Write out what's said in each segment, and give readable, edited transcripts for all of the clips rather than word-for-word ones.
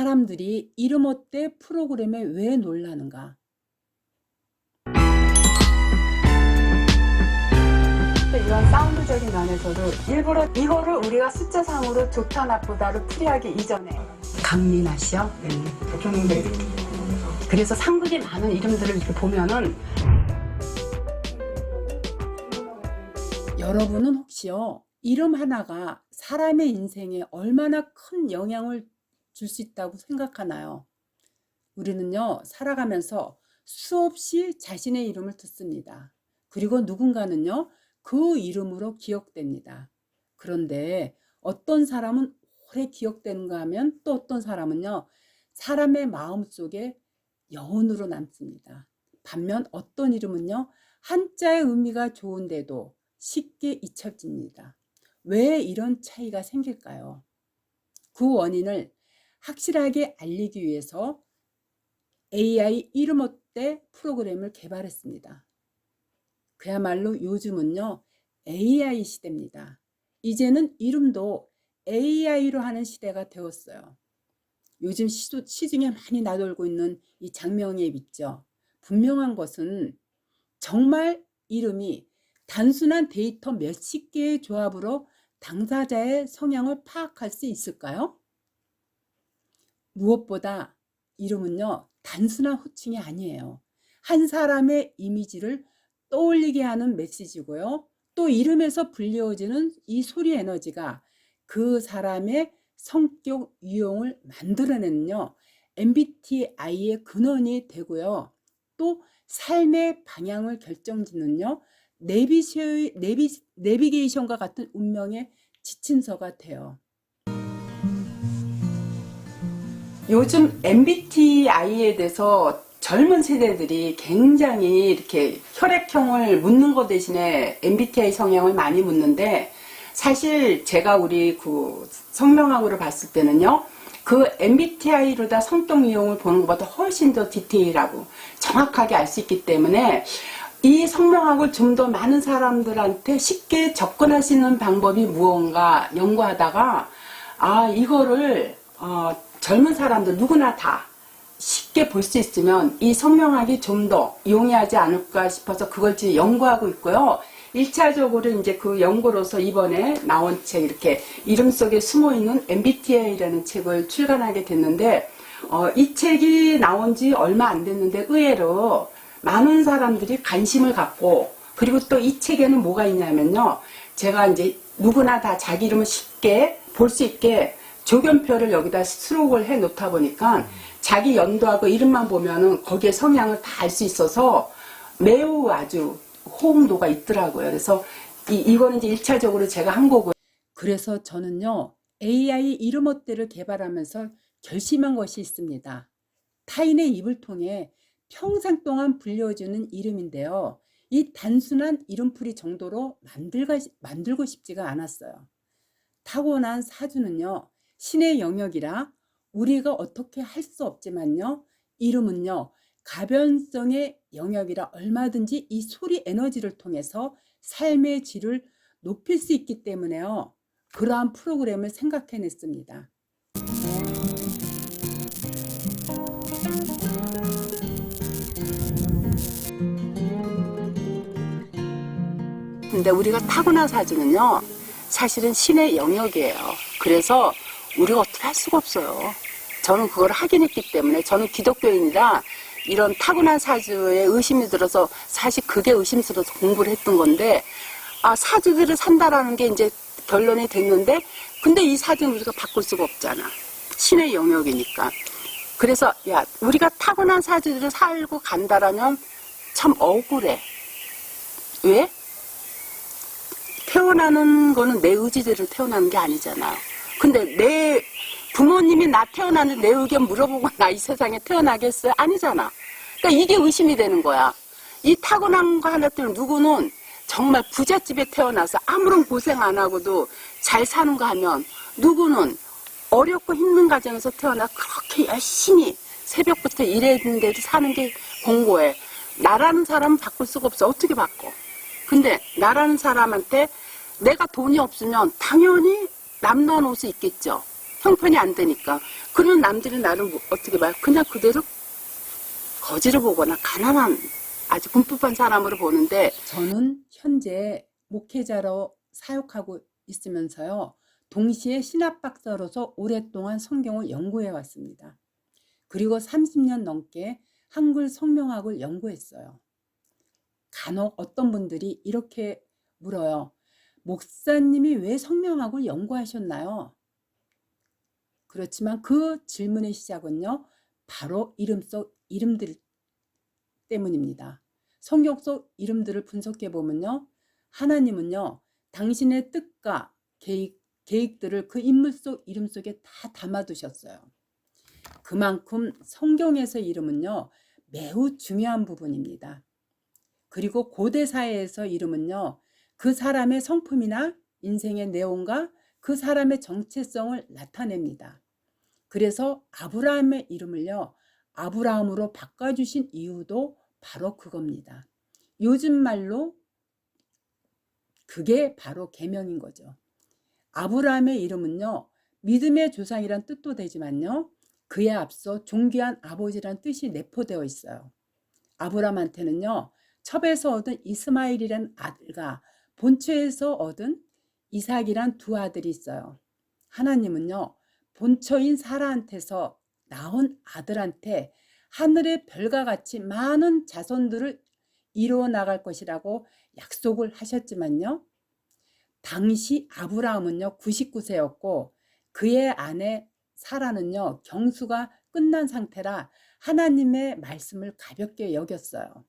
사람들이 이름 어때 프로그램에 왜 놀라는가? 이런 사운드적인 면에서도 일부러 이거를 우리가 숫자상으로 좋다 나쁘다를 풀이하기 이전에 강민아 씨요? 그래서 상극이 많은 이름들을 이렇게 보면은 여러분은 혹시요, 이름 하나가 사람의 인생에 얼마나 큰 영향을 줄 수 있다고 생각하나요? 우리는요, 살아가면서 수없이 자신의 이름을 듣습니다. 그리고 누군가는요, 그 이름으로 기억됩니다. 그런데 어떤 사람은 오래 기억되는가 하면 또 어떤 사람은요, 사람의 마음속에 영혼으로 남습니다. 반면 어떤 이름은요, 한자의 의미가 좋은데도 쉽게 잊혀집니다. 왜 이런 차이가 생길까요? 그 원인을 확실하게 알리기 위해서 AI 이름 어때 프로그램을 개발했습니다. 그야말로 요즘은요, AI 시대입니다. 이제는 이름도 AI로 하는 시대가 되었어요. 요즘 시중에 많이 나돌고 있는 이 장명의 앱 있죠. 분명한 것은 정말 이름이 단순한 데이터 몇십 개의 조합으로 당사자의 성향을 파악할 수 있을까요? 무엇보다 이름은요, 단순한 호칭이 아니에요. 한 사람의 이미지를 떠올리게 하는 메시지고요. 또 이름에서 불리워지는 이 소리 에너지가 그 사람의 성격 유형을 만들어내는요, MBTI의 근원이 되고요. 또 삶의 방향을 결정짓는요, 내비게이션과 같은 운명의 지침서가 돼요. 요즘 MBTI에 대해서 젊은 세대들이 굉장히 이렇게 혈액형을 묻는 것 대신에 MBTI 성향을 많이 묻는데, 사실 제가 우리 그 성명학으로 봤을 때는요, 그 MBTI로다 성격 유형을 보는 것보다 훨씬 더 디테일하고 정확하게 알 수 있기 때문에 이 성명학을 좀 더 많은 사람들한테 쉽게 접근할 수 있는 방법이 무언가 연구하다가, 이거를 젊은 사람들 누구나 다 쉽게 볼 수 있으면 이 성명학이 좀 더 용이하지 않을까 싶어서 그걸 지금 연구하고 있고요. 1차적으로 이제 그 연구로서 이번에 나온 책, 이렇게 이름 속에 숨어 있는 MBTI라는 책을 출간하게 됐는데, 이 책이 나온 지 얼마 안 됐는데 의외로 많은 사람들이 관심을 갖고, 그리고 또 이 책에는 뭐가 있냐면요, 제가 이제 누구나 다 자기 이름을 쉽게 볼 수 있게 조견표를 여기다 수록을 해 놓다 보니까 자기 연도하고 이름만 보면은 거기에 성향을 다 알 수 있어서 매우 아주 호응도가 있더라고요. 그래서 이거는 이제 1차적으로 제가 한 거고요. 그래서 저는요, AI 이름 어때를 개발하면서 결심한 것이 있습니다. 타인의 입을 통해 평생 동안 불려주는 이름인데요. 이 단순한 이름풀이 정도로 만들고 싶지가 않았어요. 타고난 사주는요, 신의 영역이라 우리가 어떻게 할 수 없지만요, 이름은요, 가변성의 영역이라 얼마든지 이 소리 에너지를 통해서 삶의 질을 높일 수 있기 때문에요, 그러한 프로그램을 생각해냈습니다. 근데 우리가 타고난 사주는요, 사실은 신의 영역이에요. 그래서 우리가 어떻게 할 수가 없어요. 저는 그걸 확인했기 때문에, 저는 기독교인이라 이런 타고난 사주에 의심이 들어서 사실 그게 의심스러워서 공부를 했던 건데, 사주들을 산다라는 게 이제 결론이 됐는데, 근데 이 사주는 우리가 바꿀 수가 없잖아. 신의 영역이니까. 그래서 우리가 타고난 사주들을 살고 간다라면 참 억울해. 왜? 태어나는 거는 내 의지대로 태어나는 게 아니잖아. 근데 내 부모님이 나 태어나는데 내 의견 물어보고 나 이 세상에 태어나겠어요? 아니잖아. 그러니까 이게 의심이 되는 거야. 이 타고난 거 하나 때문에 누구는 정말 부잣집에 태어나서 아무런 고생 안 하고도 잘 사는 거 하면, 누구는 어렵고 힘든 가정에서 태어나 그렇게 열심히 새벽부터 일했는데도 사는 게 공고해. 나라는 사람은 바꿀 수가 없어. 어떻게 바꿔? 근데 나라는 사람한테 내가 돈이 없으면 당연히 남는 옷이 있겠죠. 형편이 안 되니까. 그런 남들이 나를 어떻게 봐요? 그냥 그대로 거지로 보거나 가난한 아주 궁핍한 사람으로 보는데, 저는 현재 목회자로 사역하고 있으면서요, 동시에 신학박사로서 오랫동안 성경을 연구해 왔습니다. 그리고 30년 넘게 한글 성명학을 연구했어요. 간혹 어떤 분들이 이렇게 물어요. 목사님이 왜 성명학을 연구하셨나요? 그렇지만 그 질문의 시작은요, 바로 이름 속 이름들 때문입니다. 성경 속 이름들을 분석해 보면요, 하나님은요, 당신의 뜻과 계획들을 그 인물 속 이름 속에 다 담아두셨어요. 그만큼 성경에서 이름은요, 매우 중요한 부분입니다. 그리고 고대 사회에서 이름은요, 그 사람의 성품이나 인생의 내용과 그 사람의 정체성을 나타냅니다. 그래서 아브라함의 이름을요, 아브라함으로 바꿔주신 이유도 바로 그겁니다. 요즘 말로 그게 바로 계명인 거죠. 아브라함의 이름은요, 믿음의 조상이란 뜻도 되지만요, 그에 앞서 존귀한 아버지란 뜻이 내포되어 있어요. 아브라함한테는요, 첩에서 얻은 이스마엘이란 아들과 본처에서 얻은 이삭이란 두 아들이 있어요. 하나님은요, 본처인 사라한테서 낳은 아들한테 하늘의 별과 같이 많은 자손들을 이루어 나갈 것이라고 약속을 하셨지만요, 당시 아브라함은요 99세였고 그의 아내 사라는요 경수가 끝난 상태라 하나님의 말씀을 가볍게 여겼어요.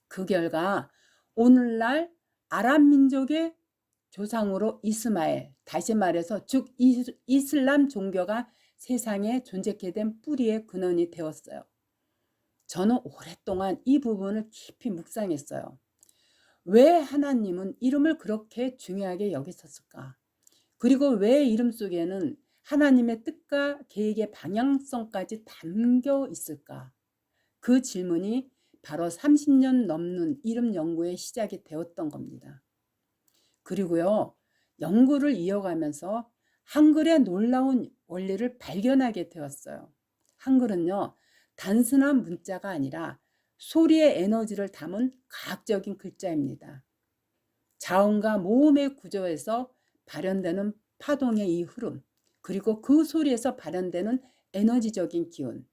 그 결과 오늘날 아랍 민족의 조상으로 이스마엘, 다시 말해서 즉 이슬람 종교가 세상에 존재케 된 뿌리의 근원이 되었어요. 저는 오랫동안 이 부분을 깊이 묵상했어요. 왜 하나님은 이름을 그렇게 중요하게 여기셨을까? 그리고 왜 이름 속에는 하나님의 뜻과 계획의 방향성까지 담겨 있을까? 그 질문이 바로 30년 넘는 이름 연구의 시작이 되었던 겁니다. 그리고요, 연구를 이어가면서 한글의 놀라운 원리를 발견하게 되었어요. 한글은요, 단순한 문자가 아니라 소리의 에너지를 담은 과학적인 글자입니다. 자음과 모음의 구조에서 발현되는 파동의 이 흐름, 그리고 그 소리에서 발현되는 에너지적인 기운.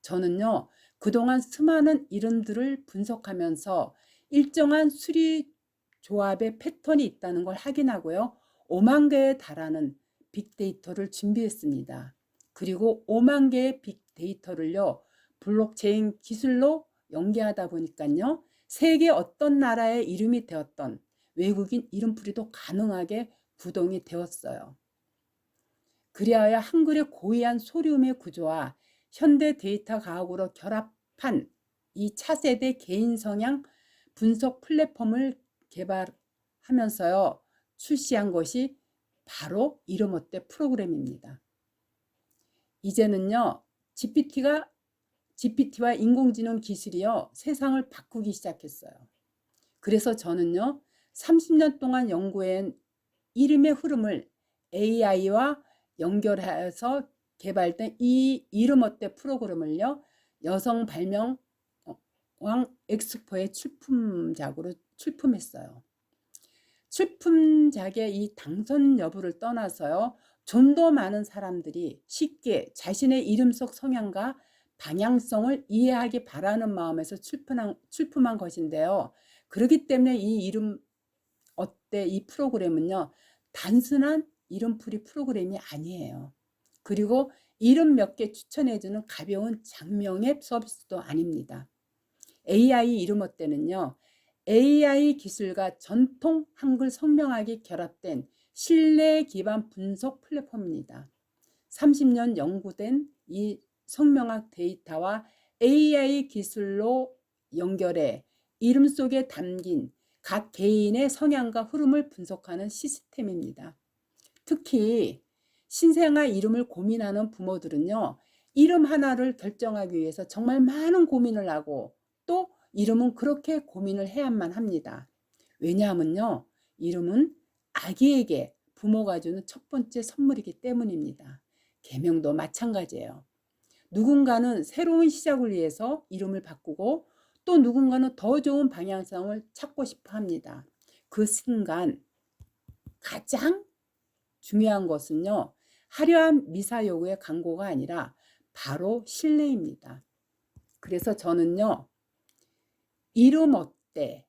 저는요, 그동안 수많은 이름들을 분석하면서 일정한 수리 조합의 패턴이 있다는 걸 확인하고요, 5만 개에 달하는 빅데이터를 준비했습니다. 그리고 5만 개의 빅데이터를요, 블록체인 기술로 연계하다 보니까요, 세계 어떤 나라의 이름이 되었던 외국인 이름풀이도 가능하게 구동이 되었어요. 그리하여 한글의 고유한 소리음의 구조와 현대 데이터 과학으로 결합한 이 차세대 개인 성향 분석 플랫폼을 개발하면서요, 출시한 것이 바로 이름 어때 프로그램입니다. 이제는요, GPT와 인공지능 기술이요, 세상을 바꾸기 시작했어요. 그래서 저는요, 30년 동안 연구한 이름의 흐름을 AI와 연결해서 개발된 이 이름 어때 프로그램을요, 여성 발명왕 엑스포의 출품작으로 출품했어요. 출품작의 이 당선 여부를 떠나서요, 좀 더 많은 사람들이 쉽게 자신의 이름 속 성향과 방향성을 이해하기 바라는 마음에서 출품한 것인데요. 그렇기 때문에 이 이름 어때 이 프로그램은요, 단순한 이름풀이 프로그램이 아니에요. 그리고 이름 몇 개 추천해주는 가벼운 장명의 서비스도 아닙니다. AI 이름 어때는요, AI 기술과 전통 한글 성명학이 결합된 신뢰 기반 분석 플랫폼입니다. 30년 연구된 이 성명학 데이터와 AI 기술로 연결해 이름 속에 담긴 각 개인의 성향과 흐름을 분석하는 시스템입니다. 특히 신생아 이름을 고민하는 부모들은요, 이름 하나를 결정하기 위해서 정말 많은 고민을 하고 또 이름은 그렇게 고민을 해야만 합니다. 왜냐하면요, 이름은 아기에게 부모가 주는 첫 번째 선물이기 때문입니다. 계명도 마찬가지예요. 누군가는 새로운 시작을 위해서 이름을 바꾸고 또 누군가는 더 좋은 방향성을 찾고 싶어 합니다. 그 순간 가장 중요한 것은요, 화려한 미사 여구의 광고가 아니라 바로 신뢰입니다. 그래서 저는요, 이름 어때?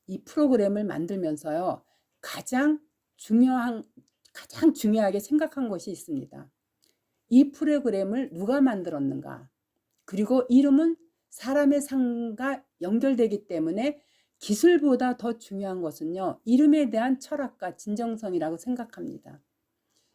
이 프로그램을 만들면서요, 가장 중요하게 생각한 것이 있습니다. 이 프로그램을 누가 만들었는가? 그리고 이름은 사람의 삶과 연결되기 때문에 기술보다 더 중요한 것은요, 이름에 대한 철학과 진정성이라고 생각합니다.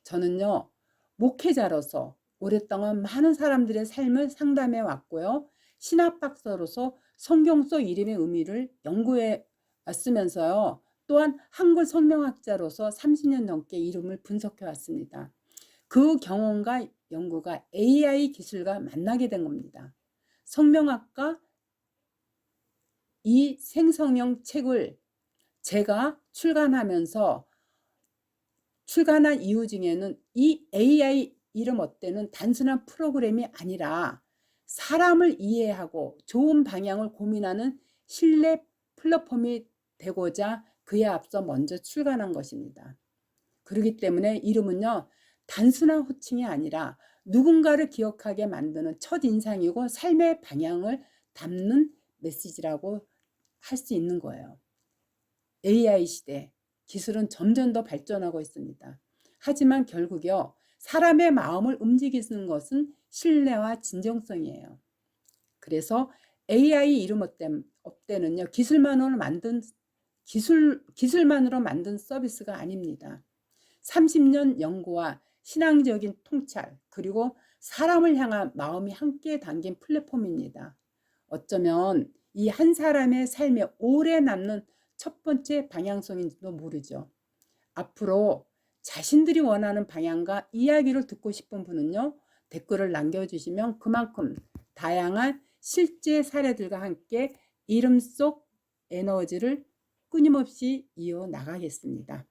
저는요, 목회자로서 오랫동안 많은 사람들의 삶을 상담해 왔고요, 신학박사로서 성경 속 이름의 의미를 연구해 왔으면서요, 또한 한글 성명학자로서 30년 넘게 이름을 분석해 왔습니다. 그 경험과 연구가 AI 기술과 만나게 된 겁니다. 성명학과 이 생성형 책을 제가 출간한 이유 중에는 이 AI 이름 어때는 단순한 프로그램이 아니라 사람을 이해하고 좋은 방향을 고민하는 신뢰 플랫폼이 되고자 그에 앞서 먼저 출간한 것입니다. 그렇기 때문에 이름은요, 단순한 호칭이 아니라 누군가를 기억하게 만드는 첫인상이고 삶의 방향을 담는 메시지라고 할 수 있는 거예요. AI 시대, 기술은 점점 더 발전하고 있습니다. 하지만 결국요, 사람의 마음을 움직이는 것은 신뢰와 진정성이에요. 그래서 AI 이름 업대는요, 기술만으로 만든 서비스가 아닙니다. 30년 연구와 신앙적인 통찰, 그리고 사람을 향한 마음이 함께 담긴 플랫폼입니다. 어쩌면 이 한 사람의 삶에 오래 남는 첫 번째 방향성인지도 모르죠. 앞으로 자신들이 원하는 방향과 이야기를 듣고 싶은 분은요, 댓글을 남겨주시면 그만큼 다양한 실제 사례들과 함께 이름 속 에너지를 끊임없이 이어나가겠습니다.